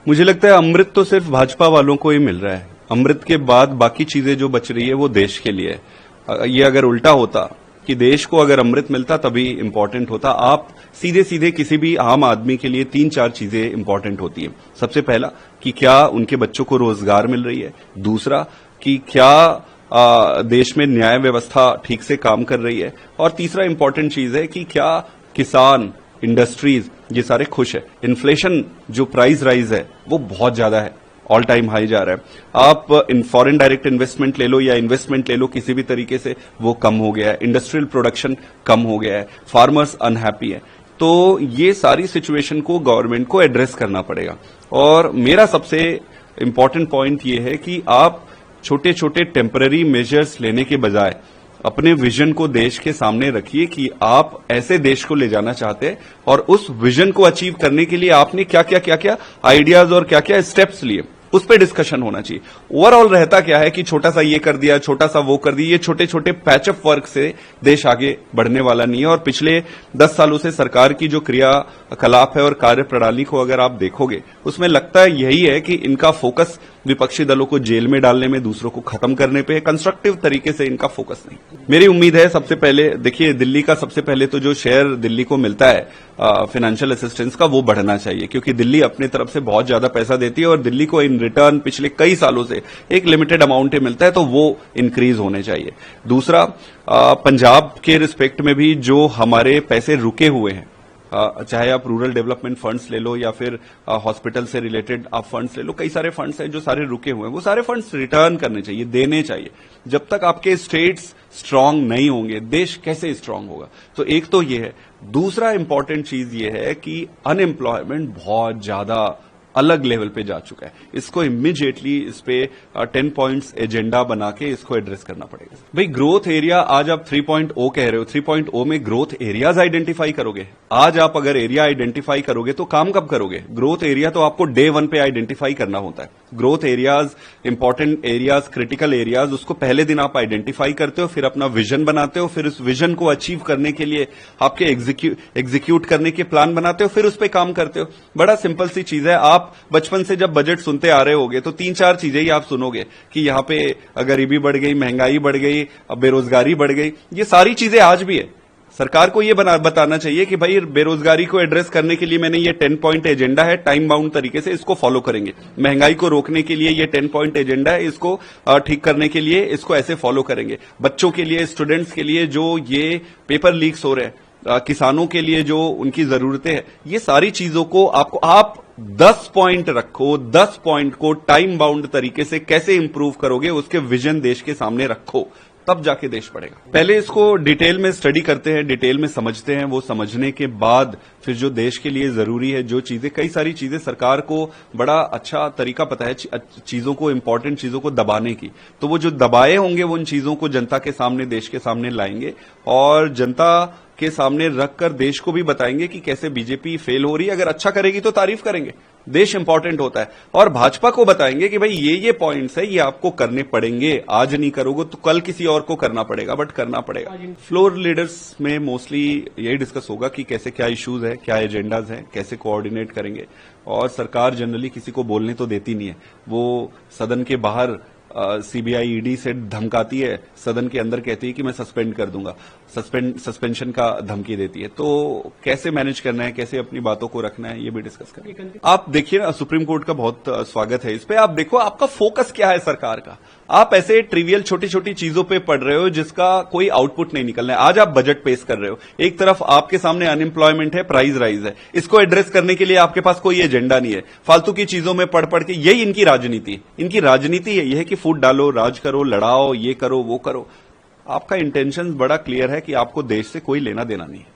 मुझे लगता है अमृत तो सिर्फ भाजपा वालों को ही मिल रहा है। अमृत के बाद बाकी चीजें जो बच रही है वो देश के लिए है। ये अगर उल्टा होता कि देश को अगर अमृत मिलता तभी इंपॉर्टेंट होता। आप सीधे सीधे किसी भी आम आदमी के लिए 3-4 चीजें इंपॉर्टेंट होती है। सबसे पहला कि क्या उनके बच्चों को रोजगार मिल रही है, दूसरा कि क्या देश में न्याय व्यवस्था ठीक से काम कर रही है, और तीसरा इंपॉर्टेंट चीज है कि क्या किसान, इंडस्ट्रीज ये सारे खुश है। इन्फ्लेशन जो प्राइस राइज है वो बहुत ज्यादा है, ऑल टाइम हाई जा रहा है। आप इन फॉरेन डायरेक्ट इन्वेस्टमेंट ले लो या इन्वेस्टमेंट ले लो किसी भी तरीके से, वो कम हो गया है। इंडस्ट्रियल प्रोडक्शन कम हो गया है, फार्मर्स अनहैप्पी है। तो ये सारी सिचुएशन को गवर्नमेंट को एड्रेस करना पड़ेगा। और मेरा सबसे इंपॉर्टेंट पॉइंट ये है कि आप छोटे छोटे टेम्पररी मेजर्स लेने के बजाय अपने विजन को देश के सामने रखिए कि आप ऐसे देश को ले जाना चाहते हैं और उस विजन को अचीव करने के लिए आपने क्या क्या आइडियाज और क्या क्या स्टेप्स लिए, उस पर डिस्कशन होना चाहिए। ओवरऑल रहता क्या है कि छोटा सा ये कर दिया, छोटा सा वो कर दिया, ये छोटे छोटे पैच ऑफ वर्क से देश आगे बढ़ने वाला नहीं है। और पिछले 10 सालों से सरकार की जो क्रियाकलाप है और कार्य प्रणाली को अगर आप देखोगे, उसमें लगता है यही है कि इनका फोकस विपक्षी दलों को जेल में डालने में, दूसरों को खत्म करने पे है। कंस्ट्रक्टिव तरीके से इनका फोकस नहीं। मेरी उम्मीद है सबसे पहले देखिए, दिल्ली का सबसे पहले तो जो शेयर दिल्ली को मिलता है फाइनेंशियल असिस्टेंस का, वो बढ़ना चाहिए, क्योंकि दिल्ली अपनी तरफ से बहुत ज्यादा पैसा देती है और दिल्ली को इन रिटर्न पिछले कई सालों से एक लिमिटेड अमाउंट ही मिलता है, तो वो इंक्रीज होने चाहिए। दूसरा, पंजाब के रिस्पेक्ट में भी जो हमारे पैसे रुके हुए हैं, चाहे आप रूरल डेवलपमेंट फंड्स ले लो या फिर हॉस्पिटल से रिलेटेड आप फंड्स ले लो, कई सारे फंड्स हैं जो सारे रुके हुए हैं, वो सारे फंड्स रिटर्न करने चाहिए, देने चाहिए। जब तक आपके स्टेट्स स्ट्रांग नहीं होंगे, देश कैसे स्ट्रांग होगा? तो एक तो ये है। दूसरा इंपॉर्टेंट चीज ये है कि अनएम्प्लॉयमेंट बहुत ज्यादा अलग लेवल पे जा चुका है। इसको इमीडिएटली इस पे 10 पॉइंट्स एजेंडा बना के इसको एड्रेस करना पड़ेगा। भाई ग्रोथ एरिया, आज आप 3.0 कह रहे हो, 3.0 में ग्रोथ एरियाज आइडेंटिफाई करोगे। आज आप अगर एरिया आइडेंटिफाई करोगे तो काम कब करोगे? ग्रोथ एरिया तो आपको डे 1 पे आइडेंटिफाई करना होता है। Growth areas, important areas, critical areas, उसको पहले दिन आप आइडेंटिफाई करते हो, फिर अपना विजन बनाते हो, फिर उस विजन को अचीव करने के लिए आपके एग्जीक्यूट करने के प्लान बनाते हो, फिर उस पर काम करते हो। बड़ा सिंपल सी चीज है। आप बचपन से जब बजट सुनते आ रहे होगे तो 3-4 चीजें ही आप सुनोगे कि यहां पे गरीबी बढ़ गई, महंगाई बढ़ गई, बेरोजगारी बढ़ गई। ये सारी चीजें आज भी है। सरकार को ये बताना चाहिए कि भाई बेरोजगारी को एड्रेस करने के लिए मैंने ये 10 पॉइंट एजेंडा है, टाइम बाउंड तरीके से इसको फॉलो करेंगे। महंगाई को रोकने के लिए ये 10 पॉइंट एजेंडा है, इसको ठीक करने के लिए इसको ऐसे फॉलो करेंगे। बच्चों के लिए, स्टूडेंट्स के लिए जो ये पेपर लीक्स हो रहे हैं, किसानों के लिए जो उनकी जरूरतें हैं, ये सारी चीजों को आप 10 पॉइंट रखो। 10 पॉइंट को टाइम बाउंड तरीके से कैसे इंप्रूव करोगे, उसके विजन देश के सामने रखो, तब जाके देश बढ़ेगा। पहले इसको डिटेल में स्टडी करते हैं, डिटेल में समझते हैं। वो समझने के बाद फिर जो देश के लिए जरूरी है, जो चीजें, कई सारी चीजें सरकार को बड़ा अच्छा तरीका पता है चीजों को, इंपॉर्टेंट चीजों को दबाने की। तो वो जो दबाए होंगे वो उन चीजों को जनता के सामने, देश के सामने लाएंगे और जनता के सामने रखकर देश को भी बताएंगे कि कैसे बीजेपी फेल हो रही है। अगर अच्छा करेगी तो तारीफ करेंगे, देश इंपॉर्टेंट होता है। और भाजपा को बताएंगे कि भाई ये पॉइंट्स है, ये आपको करने पड़ेंगे, आज नहीं करोगे तो कल किसी और को करना पड़ेगा, बट करना पड़ेगा। फ्लोर लीडर्स में मोस्टली यही डिस्कस होगा कि कैसे, क्या इश्यूज है, क्या एजेंडाज हैं, कैसे कोऑर्डिनेट करेंगे। और सरकार जनरली किसी को बोलने तो देती नहीं है, वो सदन के बाहर सीबीआई, ईडी से धमकाती है, सदन के अंदर कहती है कि मैं सस्पेंड कर दूंगा, सस्पेंशन का धमकी देती है। तो कैसे मैनेज करना है, कैसे अपनी बातों को रखना है, ये भी डिस्कस करें। आप देखिए ना, सुप्रीम कोर्ट का बहुत स्वागत है इस पे। आप देखो आपका फोकस क्या है सरकार का। आप ऐसे ट्रिवियल छोटी छोटी चीजों पे पढ़ रहे हो जिसका कोई आउटपुट नहीं निकलना है। आज आप बजट पेश कर रहे हो, एक तरफ आपके सामने अनएम्प्लॉयमेंट है, प्राइस राइज है, इसको एड्रेस करने के लिए आपके पास कोई एजेंडा नहीं है। फालतू की चीजों में पढ़ के, यही इनकी राजनीति है। इनकी राजनीति है यह कि फूट डालो, राज करो, लड़ाओ, ये करो, वो करो। आपका इंटेंशन बड़ा क्लियर है कि आपको देश से कोई लेना देना नहीं है।